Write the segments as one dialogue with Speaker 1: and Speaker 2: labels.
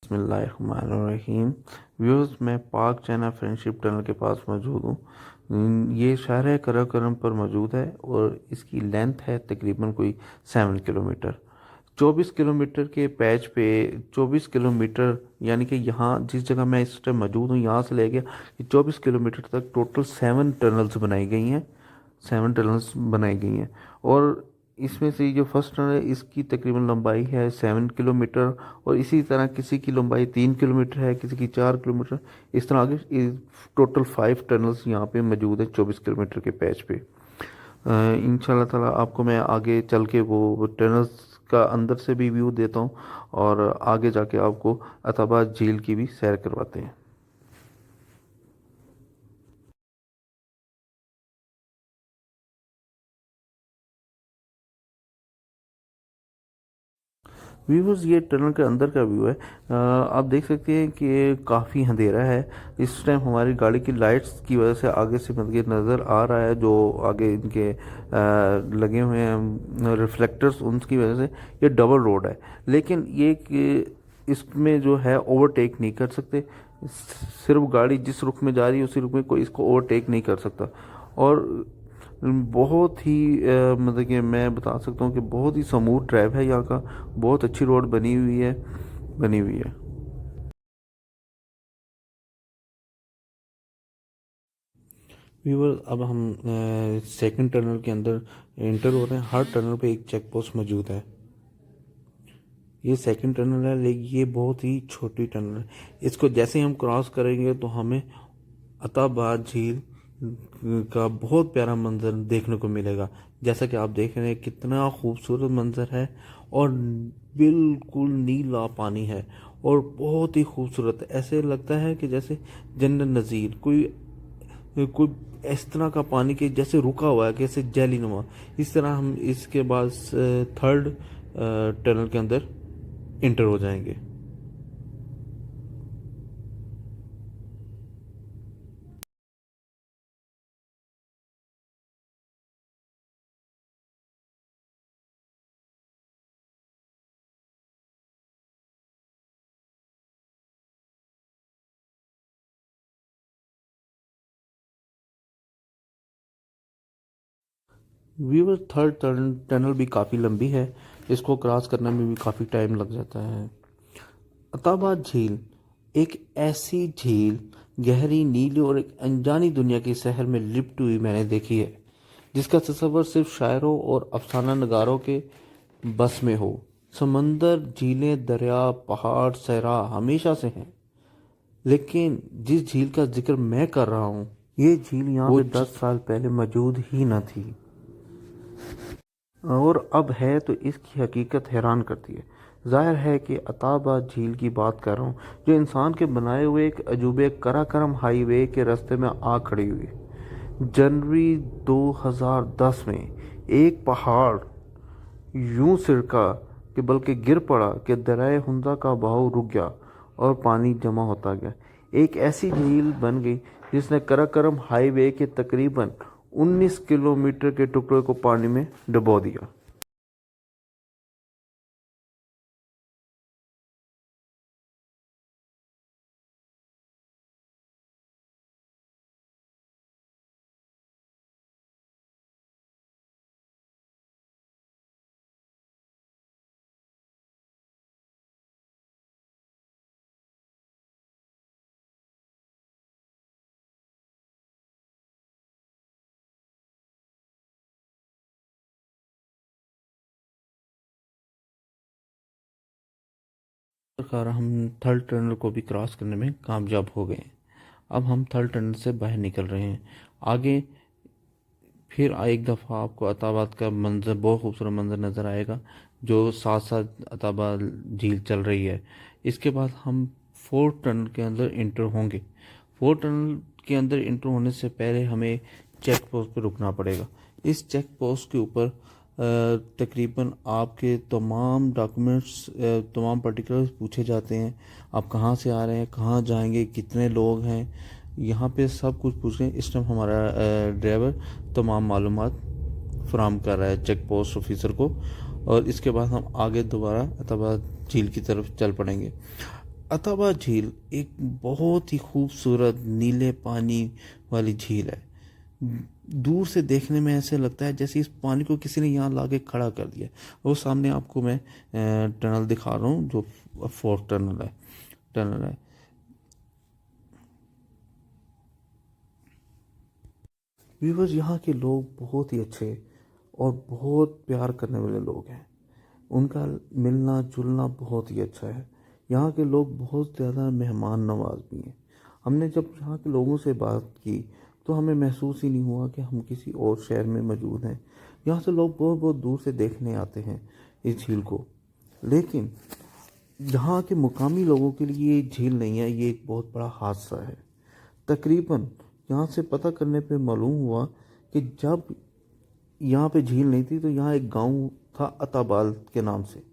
Speaker 1: बिस्मिल्लाहिर्रहमानिर्रहीम। व्यूअर्स, मैं पाक चाइना फ्रेंडशिप टनल के पास मौजूद हूँ। ये शहर कराकोरम पर मौजूद है और इसकी लेंथ है तकरीबन कोई 7 किलोमीटर। 24 किलोमीटर के पैच पे 24 किलोमीटर, यानी कि यहाँ जिस जगह मैं इस टाइम मौजूद हूँ यहाँ से लेके 24 किलोमीटर तक टोटल 7 टनल्स बनाई गई हैं। 7 टनल्स बनाई गई हैं। और इसमें से जो फर्स्ट टनल है इसकी तकरीबन लंबाई है 7 किलोमीटर, और इसी तरह किसी की लंबाई 3 किलोमीटर है, किसी की 4 किलोमीटर। इस तरह आगे टोटल 5 टनल्स यहाँ पे मौजूद है 24 किलोमीटर के पैच पे। इंशाल्लाह ताला आपको मैं आगे चल के वो टनल्स का अंदर से भी व्यू देता हूँ, और आगे जाके आपको अताबा झील की भी सैर करवाते हैं। व्यूवर्स, ये टनल के अंदर का व्यू है। आप देख सकते हैं कि काफ़ी अंधेरा है। इस टाइम हमारी गाड़ी की लाइट्स की वजह से आगे से मतलब कि नज़र आ रहा है, जो आगे इनके लगे हुए हैं रिफ्लेक्टर्स, उनकी वजह से ये डबल रोड है। लेकिन ये कि इसमें जो है ओवरटेक नहीं कर सकते। सिर्फ गाड़ी जिस रुख में जा रही है उसी रुख में कोई इसको ओवरटेक नहीं कर सकता। और बहुत ही मतलब कि मैं बता सकता हूँ कि बहुत ही स्मूथ ड्राइव है यहाँ का। बहुत अच्छी रोड बनी हुई है। व्यूवर, अब हम सेकंड टनल के अंदर इंटर हो रहे हैं। हर टनल पे एक चेक पोस्ट मौजूद है। ये सेकंड टनल है, लेकिन ये बहुत ही छोटी टनल है। इसको जैसे ही हम क्रॉस करेंगे तो हमें अताबाद झील का बहुत प्यारा मंजर देखने को मिलेगा। जैसा कि आप देख रहे हैं कितना खूबसूरत मंजर है, और बिल्कुल नीला पानी है और बहुत ही खूबसूरत। ऐसे लगता है कि जैसे जन्नत नज़ीर, कोई कोई इस तरह का पानी के जैसे रुका हुआ है, कैसे जेली नुमा। इस तरह हम इसके बाद थर्ड टनल के अंदर इंटर हो जाएंगे। व्यूअर, थर्ड टनल भी काफ़ी लंबी है। इसको क्रॉस करने में भी काफ़ी टाइम लग जाता है। अताबाद झील एक ऐसी झील, गहरी नीली और एक अनजानी दुनिया की शहर में लिपटी हुई मैंने देखी है, जिसका तस्वर सिर्फ शायरों और अफसाना नगारों के बस में हो। समंदर, झीलें, दरिया, पहाड़, सहरा हमेशा से हैं, लेकिन जिस झील का जिक्र मैं कर रहा हूँ, ये झील यहाँ पे 10 साल पहले मौजूद ही न थी, और अब है तो इसकी हकीकत हैरान करती है। जाहिर है कि अताबा झील की बात कर रहा हूँ, जो इंसान के बनाए हुए एक अजूबे कराकरम हाईवे के रास्ते में आ खड़ी हुई है। जनवरी 2010 में एक पहाड़ यूं सिरका कि बल्कि गिर पड़ा कि दरियाए हुंजा का बहाव रुक गया और पानी जमा होता गया। एक ऐसी झील बन गई जिसने कराकरम हाईवे के तकरीबन 19 किलोमीटर के टुकड़े को पानी में डुबो दिया। आखिरकार हम थर्ड टनल को भी क्रॉस करने में कामयाब हो गए। अब हम थर्ड टनल से बाहर निकल रहे हैं। आगे फिर एक दफ़ा आपको अताबाद का मंजर, बहुत खूबसूरत मंजर नज़र आएगा, जो साथ साथ अताबाद झील चल रही है। इसके बाद हम फोर्थ टनल के अंदर इंटर होंगे। फोर्थ टनल के अंदर इंटर होने से पहले हमें चेक पोस्ट पर रुकना पड़ेगा। इस चेक पोस्ट के ऊपर तकरीबन आपके तमाम डॉक्यूमेंट्स, तमाम पर्टिकुलर्स पूछे जाते हैं। आप कहाँ से आ रहे हैं, कहाँ जाएंगे, कितने लोग हैं, यहाँ पे सब कुछ पूछ रहे हैं। इस टाइम हमारा ड्राइवर तमाम मालूमात फराहम कर रहा है चेक पोस्ट ऑफिसर को, और इसके बाद हम आगे दोबारा अतबा झील की तरफ चल पड़ेंगे। अथवा झील एक बहुत ही खूबसूरत नीले पानी वाली झील है। दूर से देखने में ऐसे लगता है जैसे इस पानी को किसी ने यहाँ लाके खड़ा कर दिया। वो सामने आपको मैं टनल दिखा रहा हूँ, जो फोर्थ टनल है। व्यूवर्स, यहाँ के लोग बहुत ही अच्छे और बहुत प्यार करने वाले लोग हैं। उनका मिलना जुलना बहुत ही अच्छा है। यहाँ के लोग बहुत ज़्यादा मेहमान नवाज भी हैं। हमने जब यहाँ के लोगों से बात की तो हमें महसूस ही नहीं हुआ कि हम किसी और शहर में मौजूद हैं। यहाँ से लोग बहुत बहुत दूर से देखने आते हैं इस झील को। लेकिन यहाँ के मुकामी लोगों के लिए ये झील नहीं है, ये एक बहुत बड़ा हादसा है। तकरीबन यहाँ से पता करने पे मालूम हुआ कि जब यहाँ पे झील नहीं थी तो यहाँ एक गांव था अताबाल के नाम से।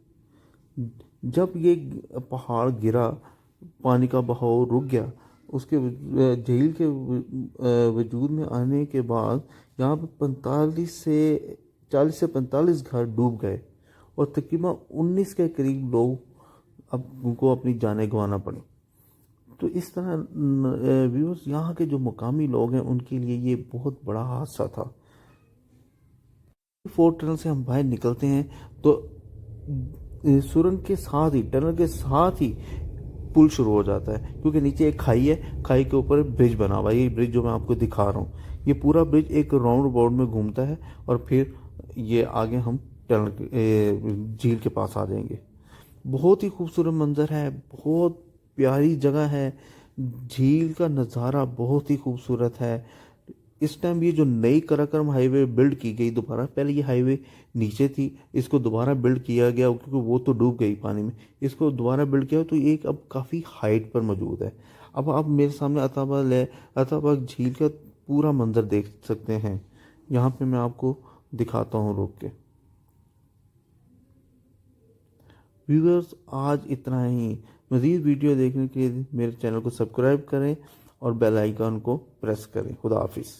Speaker 1: जब ये पहाड़ गिरा, पानी का बहाव रुक गया, उसके झील के वजूद में आने के बाद यहाँ पे 40 से 45 घर डूब गए और तकरीबन 19 के करीब लोग अब उनको अपनी जानें गंवाना पड़ी। तो इस तरह व्यूअर्स, यहाँ के जो मुकामी लोग हैं उनके लिए ये बहुत बड़ा हादसा था। फोर्थ टनल से हम बाहर निकलते हैं तो सुरंग के साथ ही, टनल के साथ ही पुल शुरू हो जाता है, क्योंकि नीचे एक खाई है, खाई के ऊपर ब्रिज बना हुआ है। ये ब्रिज जो मैं आपको दिखा रहा हूँ, ये पूरा ब्रिज एक राउंड बोर्ड में घूमता है और फिर ये आगे हम टनल झील के पास आ जाएंगे। बहुत ही खूबसूरत मंजर है, बहुत प्यारी जगह है। झील का नज़ारा बहुत ही खूबसूरत है। इस टाइम ये जो नई कराकरम हाईवे बिल्ड की गई दोबारा, पहले ये हाईवे नीचे थी, इसको दोबारा बिल्ड किया गया क्योंकि वो तो डूब गई पानी में। इसको दोबारा बिल्ड किया तो एक अब काफ़ी हाइट पर मौजूद है। अब आप मेरे सामने अताबाल है, अताबाल झील का पूरा मंजर देख सकते हैं। यहाँ पे मैं आपको दिखाता हूँ रोक के। व्यूअर्स, आज इतना ही। मज़ीद वीडियो देखने के लिए मेरे चैनल को सब्सक्राइब करें और बेल आइकन को प्रेस करें। खुदा हाफिज़।